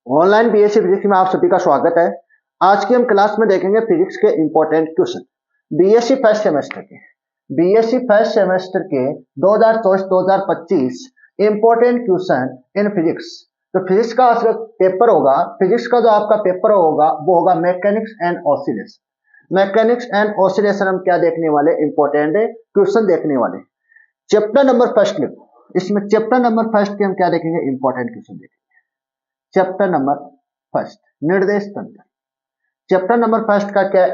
Online BSc physics में आप सभी का स्वागत है। आज की हम क्लास में देखेंगे फिजिक्स के important question BSc first semester के 2024-2025 इंपॉर्टेंट क्वेश्चन इन फिजिक्स। तो फिजिक्स का पेपर होगा, फिजिक्स का जो आपका पेपर होगा वो होगा mechanics and oscillation. Mechanics and oscillation हम क्या देखने वाले, इंपॉर्टेंट क्वेश्चन देखने वाले। चैप्टर नंबर फर्स्ट लिखो, इसमें चैप्टर नंबर फर्स्ट के हम क्या देखेंगे, इंपॉर्टेंट क्वेश्चन देखेंगे। चैप्टर नंबर फर्स्ट, निर्देश तंत्र। चैप्टर नंबर फर्स्ट का क्या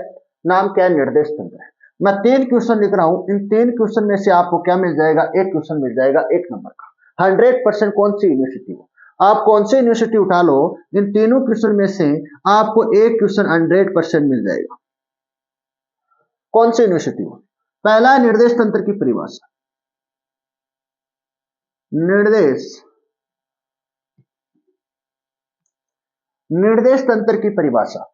नाम, क्या है, निर्देश तंत्र। मैं 3 क्वेश्चन लिख रहा हूं, इन 3 क्वेश्चन में से आपको क्या मिल जाएगा, एक क्वेश्चन मिल जाएगा 1 नंबर का। 100% कौन सी यूनिवर्सिटी हो, आप कौन सी यूनिवर्सिटी उठा लो, इन तीनों क्वेश्चन में से आपको एक क्वेश्चन 100% मिल जाएगा। कौन सी यूनिवर्सिटी हो। पहला है निर्देश तंत्र की परिभाषा। निर्देश तंत्र की परिभाषा।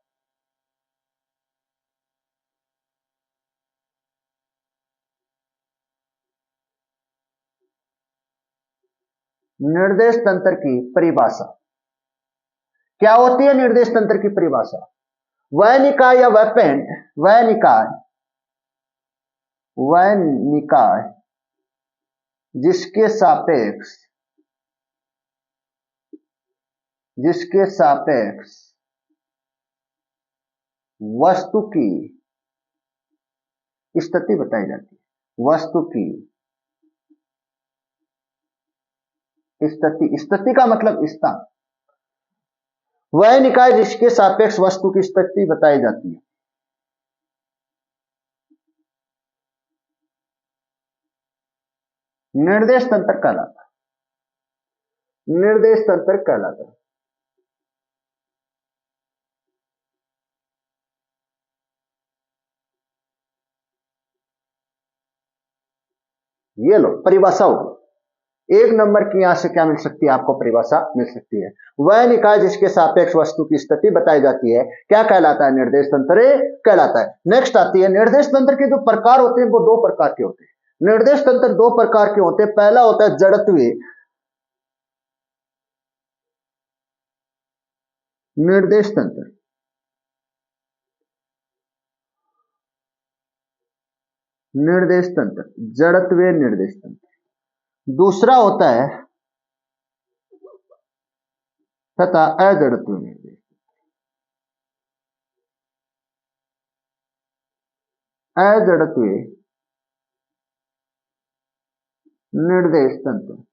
निर्देश तंत्र की परिभाषा क्या होती है। निर्देश तंत्र की परिभाषा, वह निकाय या वह पेंट, वह निकाय जिसके सापेक्ष वस्तु की स्थिति बताई जाती है। वस्तु की स्थिति का मतलब स्थान। वह निकाय जिसके सापेक्ष वस्तु की स्थिति बताई जाती है। निर्देश तंत्र कहलाता है। निर्देश तंत्र कहलाता है। ये लो परिभाषा होगी। 1 नंबर की यहां से क्या मिल सकती है, आपको परिभाषा मिल सकती है। वह निकाय जिसके सापेक्ष वस्तु की स्थिति बताई जाती है, क्या कहलाता है, निर्देश तंत्र कहलाता है। नेक्स्ट आती है निर्देश तंत्र के जो प्रकार होते हैं वो 2 प्रकार के होते हैं। निर्देश तंत्र 2 प्रकार के होते हैं। पहला होता है जड़त्वीय निर्देश तंत्र। जड़त्वीय निर्देश तंत्र। दूसरा होता है तथा अजड़त्वीय निर्देश। अजड़त्वीय निर्देश तंत्र।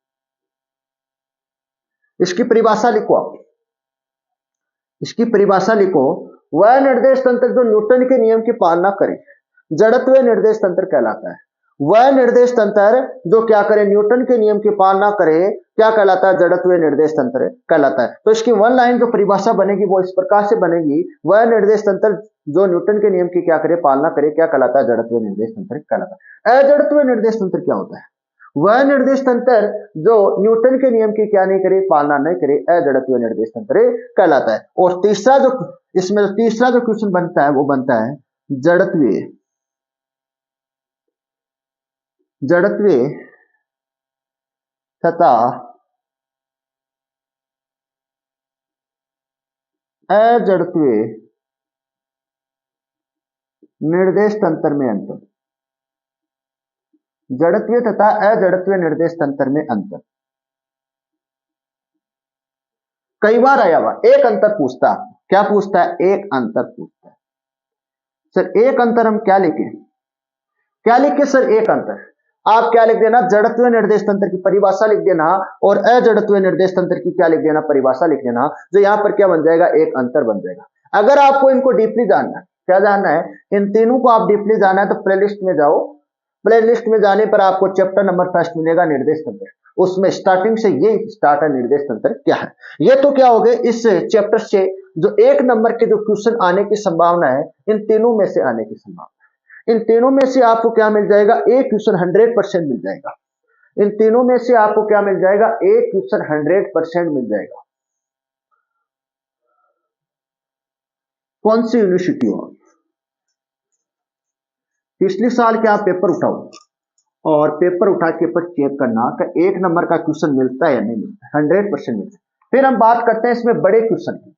इसकी परिभाषा लिखो आप, इसकी परिभाषा लिखो। वह निर्देश तंत्र जो न्यूटन के नियम की पालना करे, जड़त्वीय निर्देश तंत्र कहलाता है। वह निर्देश तंत्र जो क्या करे, न्यूटन के नियम की पालना करे, क्या कहलाता है, जड़त्वीय निर्देश तंत्र कहलाता है। तो इसकी 1 लाइन जो परिभाषा बनेगी वो इस प्रकार से बनेगी। वह निर्देश तंत्र जो न्यूटन के नियम की क्या करे, पालना करे, क्या कहलाता है, जड़त्वीय निर्देश तंत्र कहलाता है। अजड़त्वीय निर्देश तंत्र क्या होता है, वह निर्देश तंत्र जो न्यूटन के नियम की क्या नहीं करे, पालना नहीं करे, अजड़त्वीय निर्देश तंत्र कहलाता है। और तीसरा जो इसमें तीसरा जो क्वेश्चन बनता है वो बनता है जड़त्वीय तथा अजड़त्वीय निर्देश तंत्र में अंतर। जड़त्वीय तथा अजड़त्वीय निर्देश तंत्र में अंतर। कई बार आया हुआ एक अंतर पूछता, क्या पूछता है, एक अंतर पूछता है। सर एक अंतर हम क्या लिखें, क्या लिखे सर, एक अंतर आप क्या लिख देना, जड़त्वीय निर्देश तंत्र की परिभाषा लिख देना और अजड़त्वीय निर्देश तंत्र की क्या लिख देना, परिभाषा लिख देना। जो यहां पर क्या बन जाएगा, एक अंतर बन जाएगा। अगर आपको इनको डीपली जानना है, क्या जानना है, इन तीनों को आप डीपली जानना है तो प्लेलिस्ट में जाओ। प्लेलिस्ट में जाने पर आपको चैप्टर नंबर फर्स्ट मिलेगा, निर्देश तंत्र। उसमें स्टार्टिंग से ये स्टार्ट है, निर्देश तंत्र क्या है। ये तो क्या हो गए, इस चैप्टर से जो 1 नंबर के जो क्वेश्चन आने की संभावना है, इन तीनों में से आने की संभावना, इन तीनों में से आपको क्या मिल जाएगा, एक क्वेश्चन 100% मिल जाएगा। इन तीनों में से आपको क्या मिल जाएगा, एक क्वेश्चन 100% मिल जाएगा। कौन सी यूनिवर्सिटी हो, पिछले साल के आप पेपर उठाओ और पेपर उठा के पर चेक करना कि 1 नंबर का क्वेश्चन मिलता है या नहीं मिलता है। 100% मिलता है। फिर हम बात करते हैं इसमें बड़े क्वेश्चन की।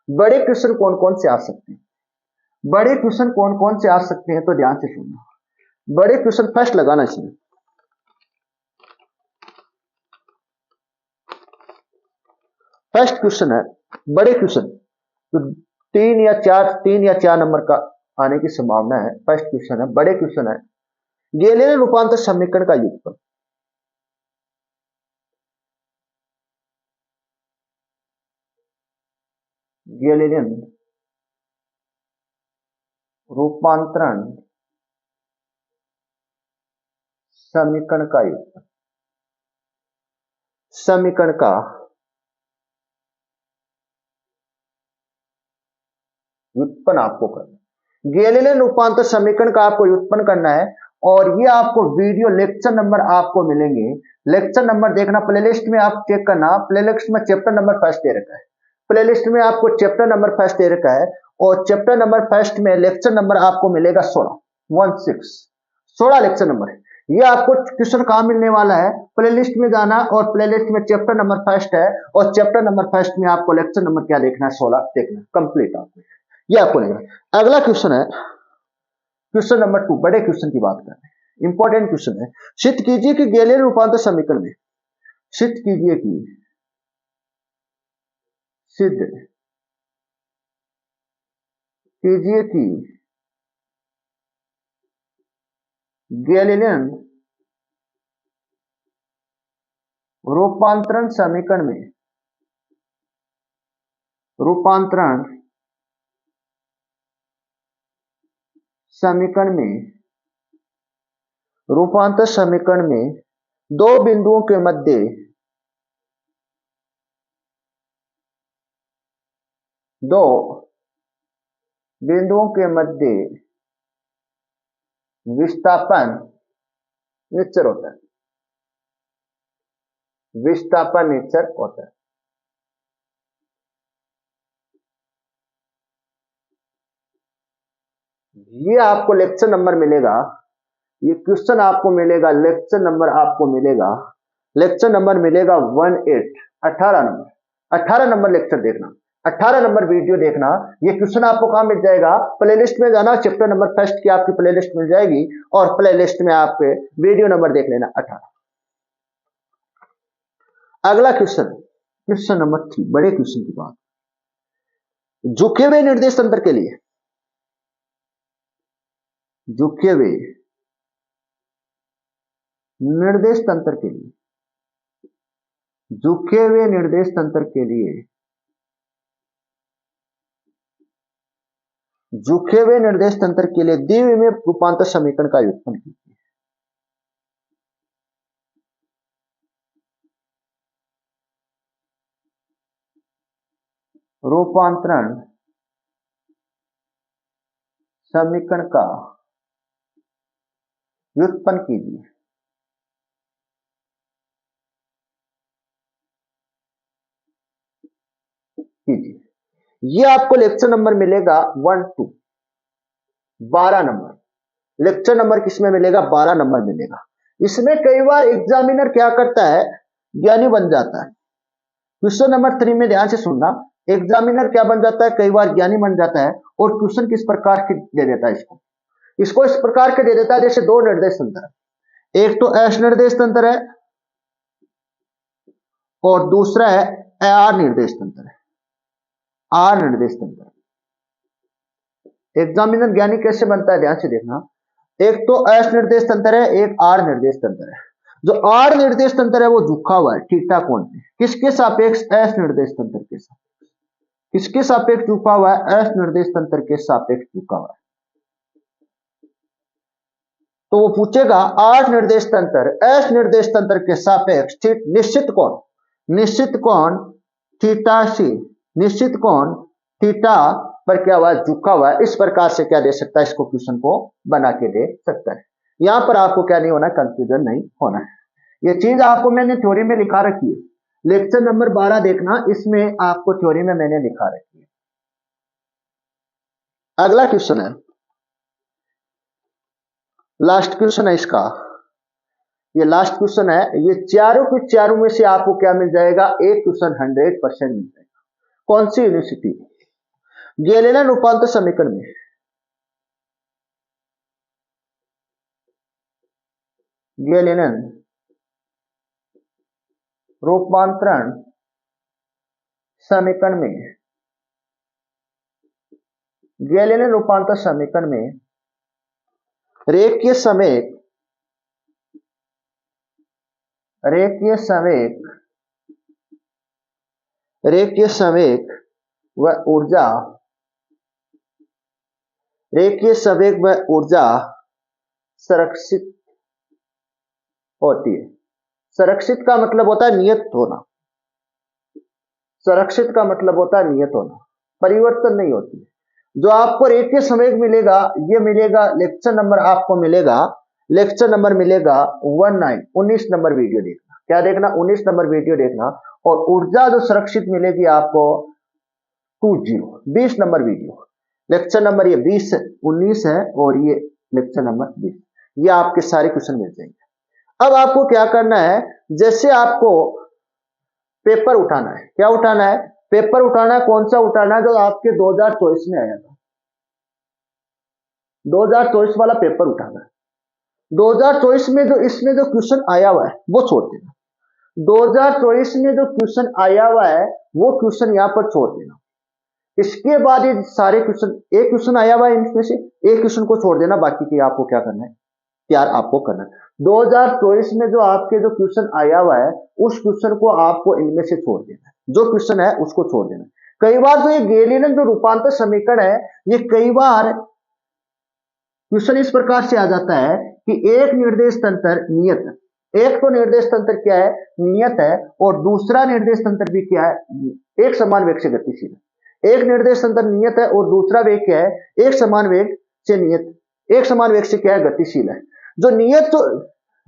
बड़े क्वेश्चन कौन कौन से आ सकते हैं? बड़े क्वेश्चन कौन कौन से आ सकते हैं, तो ध्यान से सुनना। बड़े क्वेश्चन फर्स्ट लगाना इसमें। फर्स्ट क्वेश्चन है बड़े क्वेश्चन, तो 3 या 4 नंबर का आने की संभावना है। फर्स्ट क्वेश्चन है बड़े क्वेश्चन है, गैलीलियन रूपांतर समीकरण का युगफल। गैलीलियन रूपांतरण समीकरण का युगफल, समीकरण का व्युत्पन्न आपको करना है। गैलीलियन रूपांतर समीकरण का आपको व्युत्पन्न करना है, और ये आपको वीडियो लेक्चर नंबर आपको मिलेंगे। लेक्चर नंबर देखना, प्लेलिस्ट में आप चेक करना, प्लेलिस्ट में चैप्टर नंबर फर्स्ट दे रखा है। प्लेलिस्ट में आपको चैप्टर नंबर फर्स्ट दे रखा है, और चैप्टर नंबर फर्स्ट में लेक्चर नंबर आपको मिलेगा 16 लेक्चर नंबर। ये आपको क्वेश्चन कहां मिलने वाला है? प्लेलिस्ट में जाना, और प्लेलिस्ट में चैप्टर नंबर फर्स्ट है, और चैप्टर नंबर फर्स्ट में आपको लेक्चर नंबर क्या देखना है? 16 देखना कंप्लीट आपको, ये आपको लेगा। अगला क्वेश्चन है क्वेश्चन नंबर 2, बड़े क्वेश्चन की बात कर रहे हैं, इंपॉर्टेंट क्वेश्चन है। सिद्ध कीजिए कि गैलीलियन रूपांतर समीकरण में, सिद्ध कीजिए कि, सिद्ध कीजिए कि गैलीलियन रूपांतरण समीकरण में, रूपांतरण समीकरण में, रूपांतर समीकरण में दो बिंदुओं के मध्य, दो बिंदुओं के मध्य विस्थापन निश्चर होता है, विस्थापन निश्चर होता है। ये आपको लेक्चर नंबर मिलेगा, ये क्वेश्चन आपको मिलेगा, लेक्चर नंबर आपको मिलेगा, लेक्चर नंबर मिलेगा 18 नंबर, 18 नंबर लेक्चर देखना, 18 नंबर वीडियो देखना। ये क्वेश्चन आपको कहां मिल जाएगा? प्लेलिस्ट में जाना, चैप्टर नंबर फर्स्ट की आपकी प्लेलिस्ट मिल जाएगी, और प्लेलिस्ट में आपके वीडियो नंबर देख लेना 18। अगला क्वेश्चन, क्वेश्चन नंबर 3, बड़े क्वेश्चन की बात। झुके हुए निर्देश तंत्र के लिए, झुके हुए निर्देश तंत्र के लिए, झुके हुए निर्देश तंत्र के लिए, झुके हुए निर्देश तंत्र के लिए द्विविमीय रूपांतर समीकरण का व्युत्पन्न कीजिए। रूपांतरण समीकरण का व्युत्पन्न कीजिए। कीजिए, ये आपको लेक्चर नंबर मिलेगा 12 नंबर। लेक्चर नंबर किसमें मिलेगा? 12 नंबर मिलेगा। इसमें कई बार एग्जामिनर क्या करता है? ज्ञानी बन जाता है। क्वेश्चन नंबर 3 में ध्यान से सुनना, एग्जामिनर क्या बन जाता है? कई बार ज्ञानी बन जाता है, और क्वेश्चन किस प्रकार के दे देता है? इसको इस प्रकार के दे देता है, जैसे दो निर्देश तंत्र है, एक तो एस निर्देश तंत्र है, और दूसरा है आर निर्देश तंत्र है, आर निर्देश तंत्र। एग्जामिनर ज्ञानी कैसे बनता है? ध्यान से देखना, एक तो एस निर्देश तंत्र है, एक आर निर्देश तंत्र है। जो आर निर्देश तंत्र है वो झुका हुआ है थीटा कोण पे, किसके सापेक्ष? एस निर्देश तंत्र के सापेक्ष। किसके सापेक्ष झुका हुआ है? एस निर्देश तंत्र के सापेक्ष झुका हुआ है। तो वो पूछेगा आर निर्देश तंत्र एस निर्देश तंत्र के सापेक्ष निश्चित कोण, निश्चित कोण थीटा सी, निश्चित कोण थीटा पर क्या हुआ? झुका हुआ है। इस प्रकार से क्या दे सकता है? इसको क्वेश्चन को बना के दे सकता है। यहां पर आपको क्या नहीं होना? कंफ्यूजन नहीं होना है। ये चीज आपको मैंने थ्योरी में लिखा रखी है, लेक्चर नंबर 12 देखना, इसमें आपको थ्योरी में मैंने लिखा रखी है। अगला क्वेश्चन है, लास्ट क्वेश्चन है इसका, ये लास्ट क्वेश्चन है, ये चारों के चारों में से आपको क्या मिल जाएगा, एक क्वेश्चन 100% मिल जाएगा। कौन सी यूनिवर्सिटी, गैलेलियन रूपांतर समीकरण में, गैलेलियन रूपांतरण समीकरण में, गैलेलियन रूपांतर समीकरण में रेखीय संवेग, रेखीय संवेग, रेखीय संवेग व ऊर्जा, रेखीय संवेग व ऊर्जा संरक्षित होती है। संरक्षित का मतलब होता है नियत होना, संरक्षित का मतलब होता है नियत होना, परिवर्तन नहीं होती है। जो आपको रेखीय संवेग मिलेगा, ये मिलेगा लेक्चर नंबर, आपको मिलेगा लेक्चर नंबर मिलेगा 19 नंबर वीडियो देखना, क्या देखना, 19 नंबर वीडियो देखना। और ऊर्जा जो सुरक्षित मिलेगी आपको 20 नंबर वीडियो, लेक्चर नंबर ये 19 है और ये लेक्चर नंबर 20, ये आपके सारे क्वेश्चन मिल जाएंगे। अब आपको क्या करना है, जैसे आपको पेपर उठाना है, क्या उठाना है, पेपर उठाना है, कौन सा उठाना है, जो आपके 2024 में आया था, 2024 वाला पेपर उठाना है। 2024 में जो इसमें जो क्वेश्चन आया हुआ है वो छोड़ देना, 2024 में जो क्वेश्चन आया हुआ है वो क्वेश्चन यहां पर छोड़ देना। इसके बाद ये सारे क्वेश्चन, एक क्वेश्चन आया हुआ है इनमें से, एक क्वेश्चन को छोड़ देना, बाकी की आपको क्या करना है, तैयार आपको करना है। 2024 में जो आपके जो क्वेश्चन आया हुआ है उस क्वेश्चन को आपको इनमें से छोड़ देना है, जो क्वेश्चन है उसको छोड़ देना। कई बार जो ये गैलीलियन जो रूपांतर समीकरण है, ये कई बार क्वेश्चन इस प्रकार से आ जाता है कि एक निर्देश तंत्र नियत, एक तो निर्देश तंत्र क्या है, नियत है, और दूसरा निर्देश तंत्र भी क्या है, एक समान वेग से गतिशील है। एक निर्देश तंत्र नियत है और दूसरा वेग क्या है, एक समान वेग से नियत, एक समान वेग से क्या है, गतिशील है। जो नियत तो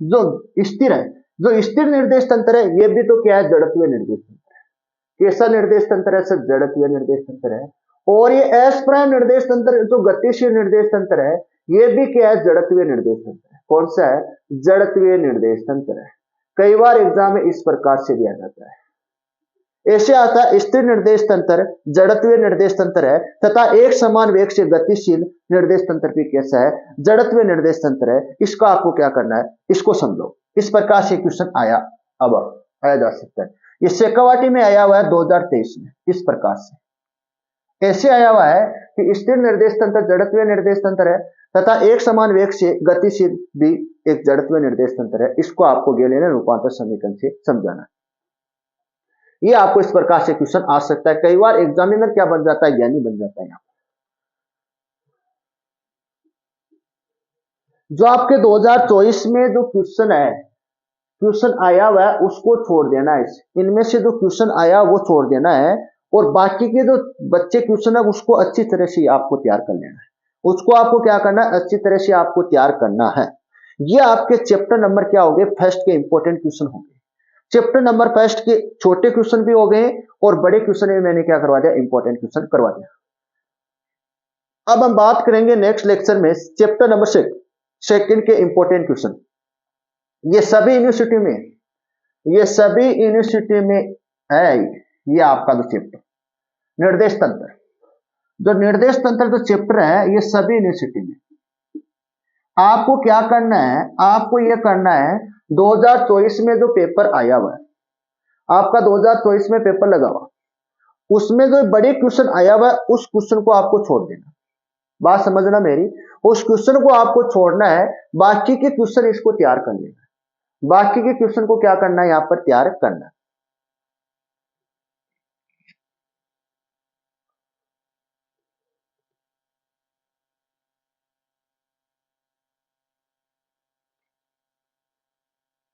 जो स्थिर है, जो स्थिर निर्देश तंत्र है, ये भी तो क्या है, जड़त्वीय निर्देश तंत्र है। कैसा निर्देश तंत्र है सर, जड़त्वीय निर्देश तंत्र है। और ये एस प्राइम निर्देश तंत्र जो गतिशील निर्देश तंत्र है, ये भी क्या है, जड़त्वीय निर्देश तंत्र है। कौन सा है, जड़त्वीय निर्देश तंत्र है। कई बार एग्जाम में इस प्रकार से दिया जाता है, ऐसे आता है, स्थिर निर्देश तंत्र जड़त्वीय निर्देश तंत्र है तथा एक समान वेग से गतिशील निर्देश तंत्र भी कैसा है, जड़त्वीय निर्देश तंत्र है। इसका आपको क्या करना है, इसको समझो। इस प्रकार से क्वेश्चन आया, अब आया जा सकता है। ये शेखावाटी में आया हुआ है 2023 में, इस प्रकार से ऐसे आया हुआ है कि स्थिर निर्देश तंत्र जड़त्वीय निर्देश तंत्र है तथा एक समान वेग से गतिशील भी एक जड़त्वीय निर्देश तंत्र है। इसको आपको गैलीलियन रूपांतर समीकरण से समझाना है। ये आपको इस प्रकार से क्वेश्चन आ सकता है। कई बार एग्जामिनर क्या बन जाता है, ज्ञानी बन जाता है। यहाँ जो आपके 2024 में जो क्वेश्चन है, क्वेश्चन आया हुआ है उसको छोड़ देना है, इनमें से जो क्वेश्चन आया वो छोड़ देना है, और बाकी के जो बच्चे क्वेश्चन है उसको अच्छी तरह से आपको तैयार कर लेना है। उसको आपको क्या करना है, अच्छी तरह से आपको तैयार करना है। ये आपके चैप्टर नंबर क्या हो गए, फर्स्ट के इंपॉर्टेंट क्वेश्चन होंगे। चैप्टर नंबर फर्स्ट के छोटे क्वेश्चन भी हो गए और बड़े क्वेश्चन में मैंने क्या करवा दिया, इंपॉर्टेंट क्वेश्चन करवा दिया। अब हम बात करेंगे नेक्स्ट लेक्चर में चैप्टर नंबर सेकंड के इंपॉर्टेंट क्वेश्चन। ये सभी यूनिवर्सिटी में, ये सभी यूनिवर्सिटी में है। ये आपका जो चैप्टर निर्देश तंत्र, जो निर्देश तंत्र जो चैप्टर है, ये सभी यूनिवर्सिटी में आपको क्या करना है, आपको यह करना है 2024 में जो पेपर आया हुआ है, आपका 2024 में पेपर लगा हुआ, उसमें जो बड़े क्वेश्चन आया हुआ है उस क्वेश्चन को आपको छोड़ देना। बात समझना मेरी, उस क्वेश्चन को आपको छोड़ना है, बाकी के क्वेश्चन इसको तैयार कर लेना। बाकी के क्वेश्चन को क्या करना है, यहां पर तैयार करना है।